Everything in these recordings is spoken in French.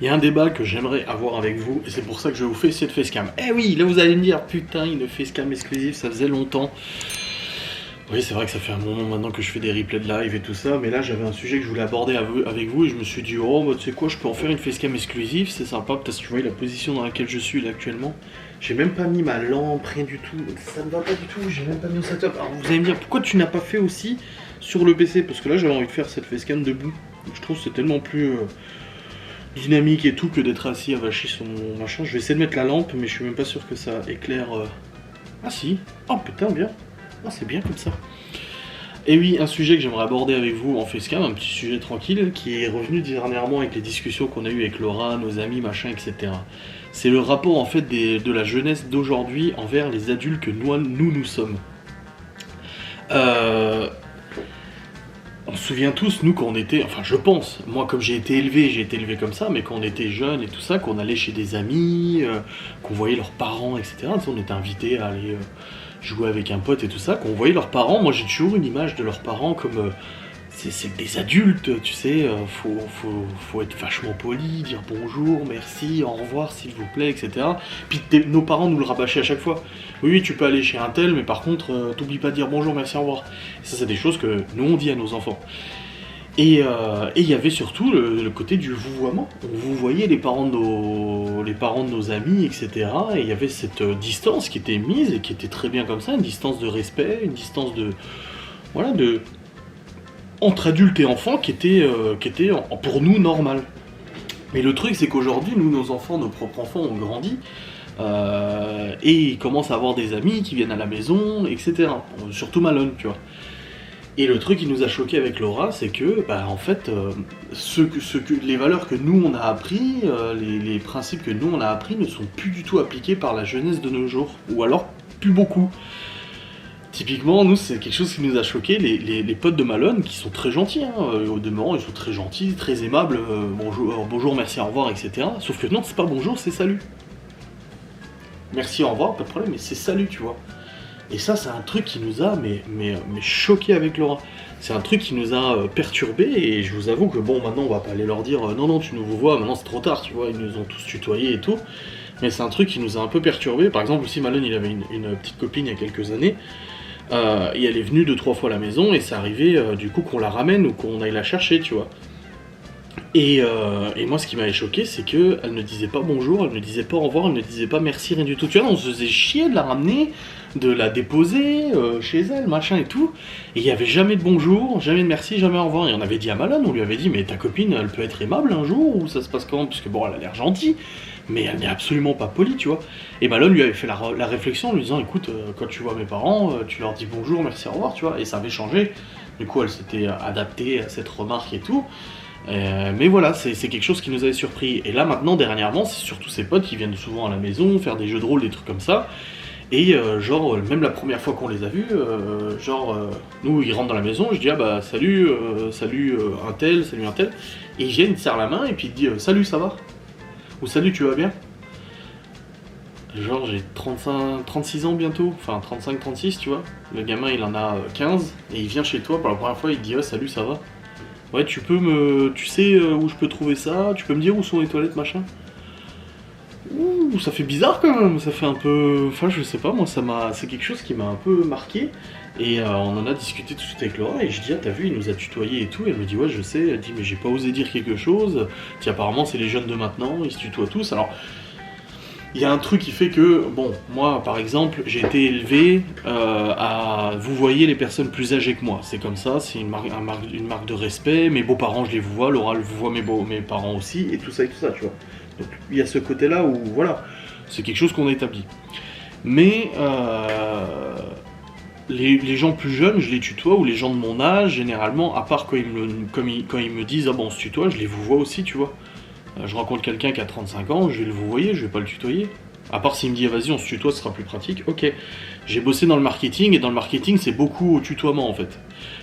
Il y a un débat que j'aimerais avoir avec vous, et c'est pour ça que je vous fais cette facecam. Eh oui, là vous allez me dire, putain, une facecam exclusive, ça faisait longtemps. Oui, c'est vrai que ça fait un moment maintenant que je fais des replays de live et tout ça, mais là j'avais un sujet que je voulais aborder avec vous, et je me suis dit, oh, bah, tu sais quoi, je peux en faire une facecam exclusive, c'est sympa, parce que tu vois la position dans laquelle je suis là actuellement. J'ai même pas mis ma lampe, rien du tout, ça me va pas du tout, j'ai même pas mis au setup. Alors vous allez me dire, pourquoi tu n'as pas fait aussi sur le PC? Parce que là j'avais envie de faire cette facecam debout. Je trouve que c'est tellement plus dynamique et tout que d'être assis avachi sur mon machin. Je vais essayer de mettre la lampe, mais je suis même pas sûr que ça éclaire. Ah si, oh putain, bien. Ah, c'est bien comme ça. Et oui, un sujet que j'aimerais aborder avec vous en facecam, un petit sujet tranquille, qui est revenu dernièrement avec les discussions qu'on a eues avec Laura, nos amis, machin, etc. C'est le rapport en fait de la jeunesse d'aujourd'hui envers les adultes que nous sommes. On se souvient tous, nous, quand on était, enfin je pense, moi comme j'ai été élevé comme ça, mais quand on était jeune et tout ça, qu'on allait chez des amis, qu'on voyait leurs parents, etc. On était invités à aller jouer avec un pote et tout ça, qu'on voyait leurs parents. Moi j'ai toujours une image de leurs parents comme c'est des adultes, tu sais, faut être vachement poli, dire bonjour, merci, au revoir s'il vous plaît, etc. Puis nos parents nous le rabâchaient à chaque fois. Oui, tu peux aller chez un tel, mais par contre, t'oublies pas de dire bonjour, merci, au revoir. Et ça, c'est des choses que nous on dit à nos enfants. Et il y avait surtout le côté du vouvoiement. On vouvoyait les parents de nos amis, etc. Et il y avait cette distance qui était mise et qui était très bien comme ça, une distance de respect, une distance de... Voilà, entre adultes et enfants qui était pour nous normal. Mais le truc c'est qu'aujourd'hui, nous, nos enfants, nos propres enfants ont grandi et ils commencent à avoir des amis qui viennent à la maison, etc. Surtout Malone, tu vois. Et le truc qui nous a choqué avec Laura, c'est que, bah, en fait, les valeurs que nous on a appris, les principes que nous on a appris ne sont plus du tout appliqués par la jeunesse de nos jours, ou alors plus beaucoup. Typiquement, nous, c'est quelque chose qui nous a choqué, les potes de Malone, qui sont très gentils, hein, au demeurant, ils sont très gentils, très aimables, bonjour, merci, au revoir, etc. Sauf que non, c'est pas bonjour, c'est salut. Merci, au revoir, pas de problème, mais c'est salut, tu vois. Et ça, c'est un truc qui nous a mais choqué avec Laura. C'est un truc qui nous a perturbé, et je vous avoue que bon, maintenant, on va pas aller leur dire non, non, tu nous vois, maintenant c'est trop tard, tu vois, ils nous ont tous tutoyés et tout. Mais c'est un truc qui nous a un peu perturbé. Par exemple, aussi, Malone, il avait une petite copine il y a quelques années. Et elle est venue 2-3 fois à la maison, et ça arrivait du coup qu'on la ramène ou qu'on aille la chercher, tu vois. Et moi, ce qui m'avait choqué, c'est qu'elle ne disait pas bonjour, elle ne disait pas au revoir, elle ne disait pas merci, rien du tout. Tu vois, on se faisait chier de la ramener, de la déposer chez elle, machin et tout. Et il n'y avait jamais de bonjour, jamais de merci, jamais au revoir. Et on avait dit à Malone, on lui avait dit, mais ta copine, elle peut être aimable un jour, ou ça se passe comment? Parce que bon, elle a l'air gentille, mais elle n'est absolument pas polie, tu vois. Et Malone lui avait fait la réflexion en lui disant, écoute, quand tu vois mes parents, tu leur dis bonjour, merci, au revoir, tu vois. Et ça avait changé. Du coup, elle s'était adaptée à cette remarque et tout. Mais voilà, c'est quelque chose qui nous avait surpris. Et là, maintenant, dernièrement, c'est surtout ses potes qui viennent souvent à la maison, faire des jeux de rôle, des trucs comme ça. Et genre, même la première fois qu'on les a vus, nous, ils rentrent dans la maison, je dis, ah bah, salut, salut un tel, salut un tel. Et ils viennent, ils te serrent la main, et puis ils te disent, salut, ça va? Ou salut, tu vas bien? Genre, j'ai 36 ans bientôt, enfin 35-36, tu vois. Le gamin, il en a 15, et il vient chez toi pour la première fois, il te dit, oh, salut, ça va? Ouais, tu sais où je peux trouver ça? Tu peux me dire où sont les toilettes, machin? Ouh, ça fait bizarre quand même, ça fait un peu... Enfin, je sais pas, moi, c'est quelque chose qui m'a un peu marqué. Et on en a discuté tout de suite avec Laura, et je dis, ah, t'as vu, il nous a tutoyé et tout. Et elle me dit, ouais, je sais. Elle dit, mais j'ai pas osé dire quelque chose. Tiens, apparemment, c'est les jeunes de maintenant, ils se tutoient tous. Alors, il y a un truc qui fait que, bon, moi, par exemple, j'ai été élevé à vous voyez les personnes plus âgées que moi. C'est comme ça, c'est une marque de respect. Mes beaux-parents, je les vous vois. Laura, elle vous voit mes parents aussi, et tout ça, tu vois. Donc, il y a ce côté-là où, voilà, c'est quelque chose qu'on a établi. Mais les gens plus jeunes, je les tutoie, ou les gens de mon âge, généralement, à part quand ils me disent, ah bon, on se tutoie, je les vous vois aussi, tu vois. Je rencontre quelqu'un qui a 35 ans, je vais le vous voyez, je vais pas le tutoyer. À part s'il me dit, ah, vas-y, on se tutoie, ce sera plus pratique, ok. J'ai bossé dans le marketing, et dans le marketing, c'est beaucoup au tutoiement, en fait.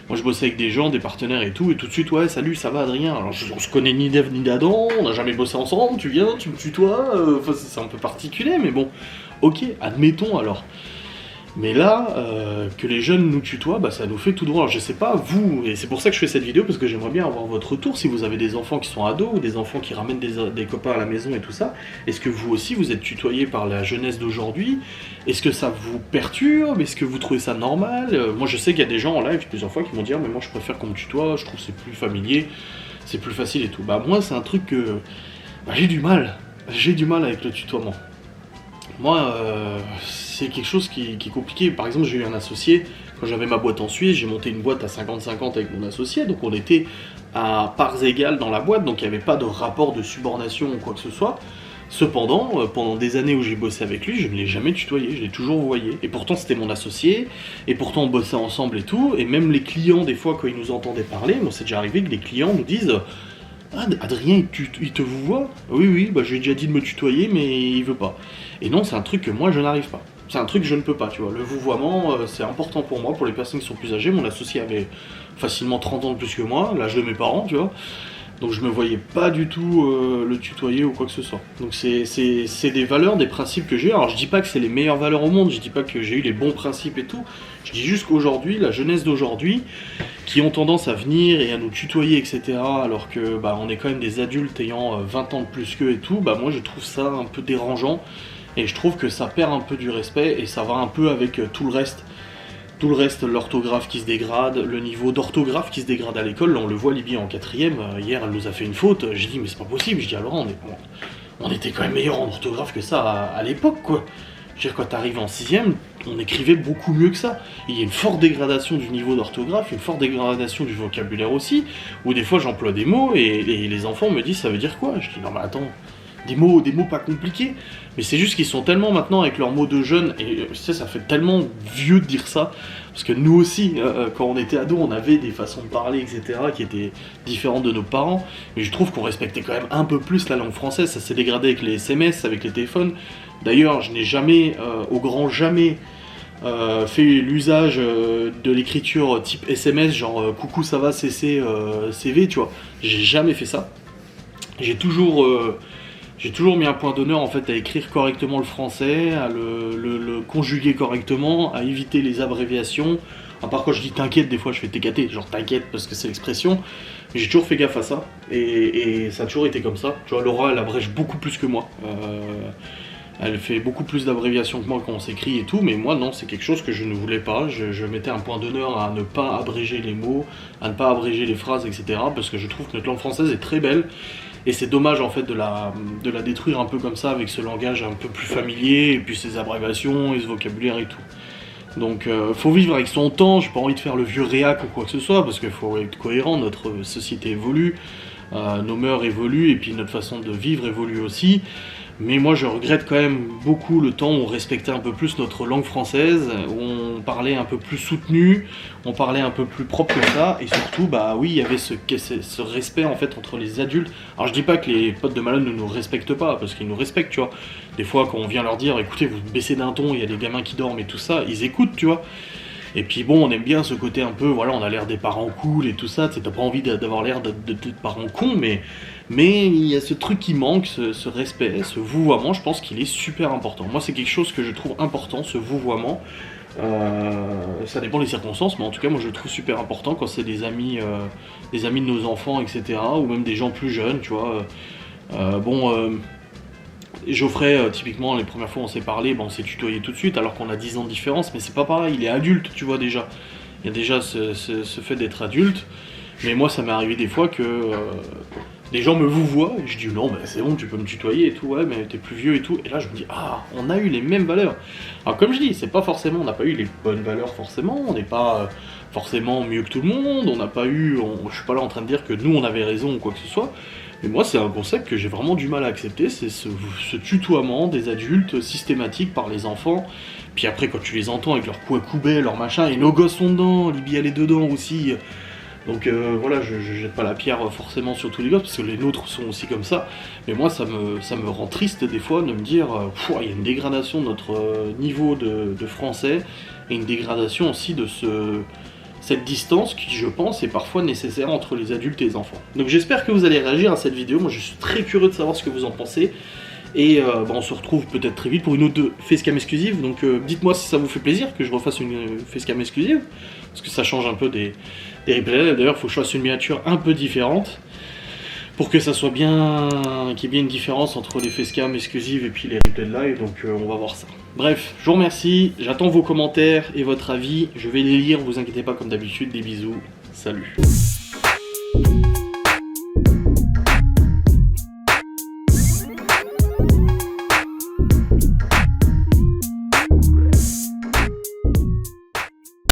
Moi, je bossais avec des gens, des partenaires et tout de suite, ouais, salut, ça va, Adrien? Alors, on se connaît ni d'Ève ni d'Adam, on n'a jamais bossé ensemble, tu viens, tu me tutoies, enfin, c'est un peu particulier, mais bon, ok, admettons, alors. Mais là, que les jeunes nous tutoient, bah, ça nous fait tout droit. Alors, je sais pas, vous, et c'est pour ça que je fais cette vidéo, parce que j'aimerais bien avoir votre retour, si vous avez des enfants qui sont ados, ou des enfants qui ramènent des copains à la maison et tout ça. Est-ce que vous aussi, vous êtes tutoyés par la jeunesse d'aujourd'hui? Est-ce que ça vous perturbe? Est-ce que vous trouvez ça normal? Moi, je sais qu'il y a des gens en live plusieurs fois qui m'ont dit ah, mais moi, je préfère qu'on me tutoie, je trouve que c'est plus familier, c'est plus facile et tout. Bah, moi, c'est un truc que bah, j'ai du mal. J'ai du mal avec le tutoiement. Moi, c'est quelque chose qui est compliqué. Par exemple, j'ai eu un associé, quand j'avais ma boîte en Suisse, j'ai monté une boîte à 50-50 avec mon associé, donc on était à parts égales dans la boîte, donc il n'y avait pas de rapport de subordination ou quoi que ce soit. Cependant, pendant des années où j'ai bossé avec lui, je ne l'ai jamais tutoyé, je l'ai toujours voyé. Et pourtant, c'était mon associé, et pourtant on bossait ensemble et tout, et même les clients, des fois, quand ils nous entendaient parler, moi c'est déjà arrivé que des clients nous disent ah, Adrien, il te vous voit? Oui, oui, bah, je lui ai déjà dit de me tutoyer, mais il veut pas. Et non, c'est un truc que moi, je n'arrive pas. C'est un truc que je ne peux pas, tu vois. Le vouvoiement, c'est important pour moi, pour les personnes qui sont plus âgées. Mon associé avait facilement 30 ans de plus que moi, l'âge de mes parents, tu vois. Donc je me voyais pas du tout le tutoyer ou quoi que ce soit. Donc c'est des valeurs, des principes que j'ai. Alors je dis pas que c'est les meilleures valeurs au monde, je dis pas que j'ai eu les bons principes et tout. Je dis juste qu'aujourd'hui, la jeunesse d'aujourd'hui, qui ont tendance à venir et à nous tutoyer, etc., alors que bah, on est quand même des adultes ayant 20 ans de plus qu'eux et tout, bah moi je trouve ça un peu dérangeant. Et je trouve que ça perd un peu du respect et ça va un peu avec tout le reste. Tout le reste, l'orthographe qui se dégrade, le niveau d'orthographe qui se dégrade à l'école. Là, on le voit, Libye en 4ème, hier elle nous a fait une faute. J'ai dit mais c'est pas possible. Je dis alors on était quand même meilleur en orthographe que ça à l'époque, quoi. Je veux dire, quand t'arrives en 6ème, on écrivait beaucoup mieux que ça. Il y a une forte dégradation du niveau d'orthographe, une forte dégradation du vocabulaire aussi, où des fois j'emploie des mots et les enfants me disent ça veut dire quoi? Je dis non mais attends, des mots pas compliqués. Mais c'est juste qu'ils sont tellement maintenant avec leurs mots de jeunes, et tu sais, ça fait tellement vieux de dire ça, parce que nous aussi, quand on était ados, on avait des façons de parler, etc., qui étaient différentes de nos parents, mais je trouve qu'on respectait quand même un peu plus la langue française. Ça s'est dégradé avec les SMS, avec les téléphones. D'ailleurs, je n'ai jamais, au grand jamais, fait l'usage de l'écriture type SMS, genre coucou ça va CC CV, tu vois. J'ai jamais fait ça. J'ai toujours mis un point d'honneur en fait à écrire correctement le français, à le conjuguer correctement, à éviter les abréviations. À part quand je dis t'inquiète, des fois je fais TKT, genre t'inquiète parce que c'est l'expression. Mais j'ai toujours fait gaffe à ça et ça a toujours été comme ça. Tu vois, Laura elle abrège beaucoup plus que moi. Elle fait beaucoup plus d'abréviations que moi quand on s'écrit et tout, mais moi non, c'est quelque chose que je ne voulais pas. Je mettais un point d'honneur à ne pas abréger les mots, à ne pas abréger les phrases, etc. Parce que je trouve que notre langue française est très belle. Et c'est dommage en fait de la détruire un peu comme ça avec ce langage un peu plus familier et puis ses abréviations et ce vocabulaire et tout. Donc faut vivre avec son temps, j'ai pas envie de faire le vieux réac ou quoi que ce soit parce qu'il faut être cohérent, notre société évolue, nos mœurs évoluent et puis notre façon de vivre évolue aussi. Mais moi je regrette quand même beaucoup le temps où on respectait un peu plus notre langue française, où on parlait un peu plus soutenu, on parlait un peu plus propre que ça, et surtout bah oui il y avait ce respect en fait entre les adultes. Alors je dis pas que les potes de Malone ne nous respectent pas, parce qu'ils nous respectent tu vois. Des fois quand on vient leur dire écoutez vous baissez d'un ton, il y a des gamins qui dorment et tout ça, ils écoutent tu vois. Et puis bon, on aime bien ce côté un peu, voilà, on a l'air des parents cool et tout ça, t'as pas envie d'avoir l'air de parents cons, mais il y a ce truc qui manque, ce respect, ce vouvoiement, je pense qu'il est super important. Moi, c'est quelque chose que je trouve important, ce vouvoiement. Ça dépend des circonstances, mais en tout cas, moi, je le trouve super important quand c'est des amis de nos enfants, etc., ou même des gens plus jeunes, tu vois. Geoffrey, typiquement, les premières fois où on s'est parlé, on s'est tutoyé tout de suite, alors qu'on a 10 ans de différence, mais c'est pas pareil, il est adulte, tu vois, déjà. Il y a déjà ce fait d'être adulte, mais moi, ça m'est arrivé des fois que des gens me vouvoient, et je dis non, c'est bon, tu peux me tutoyer et tout, ouais, mais t'es plus vieux et tout, et là, je me dis, ah, on a eu les mêmes valeurs. Alors, comme je dis, c'est pas forcément, on n'a pas eu les bonnes valeurs forcément, on n'est pas forcément mieux que tout le monde, on n'a pas eu, je suis pas là en train de dire que nous, on avait raison ou quoi que ce soit. Mais moi, c'est un concept que j'ai vraiment du mal à accepter, c'est ce tutoiement des adultes systématique par les enfants. Puis après, quand tu les entends avec leur couacoubet, leur machin, et nos gosses sont dedans, Libye elle est dedans aussi. Donc voilà, je jette pas la pierre forcément sur tous les gosses, parce que les nôtres sont aussi comme ça. Mais moi, ça me rend triste des fois de me dire, il y a une dégradation de notre niveau de français, et une dégradation aussi de cette distance qui, je pense, est parfois nécessaire entre les adultes et les enfants. Donc j'espère que vous allez réagir à cette vidéo, moi je suis très curieux de savoir ce que vous en pensez. Et on se retrouve peut-être très vite pour une autre facecam exclusive. Donc dites-moi si ça vous fait plaisir que je refasse une facecam exclusive. Parce que ça change un peu des replays. D'ailleurs, il faut que je fasse une miniature un peu différente. Pour que ça soit bien, qu'il y ait bien une différence entre les facecam exclusives et puis les replays de live, donc on va voir ça. Bref, je vous remercie, j'attends vos commentaires et votre avis, je vais les lire, vous inquiétez pas comme d'habitude, des bisous, salut.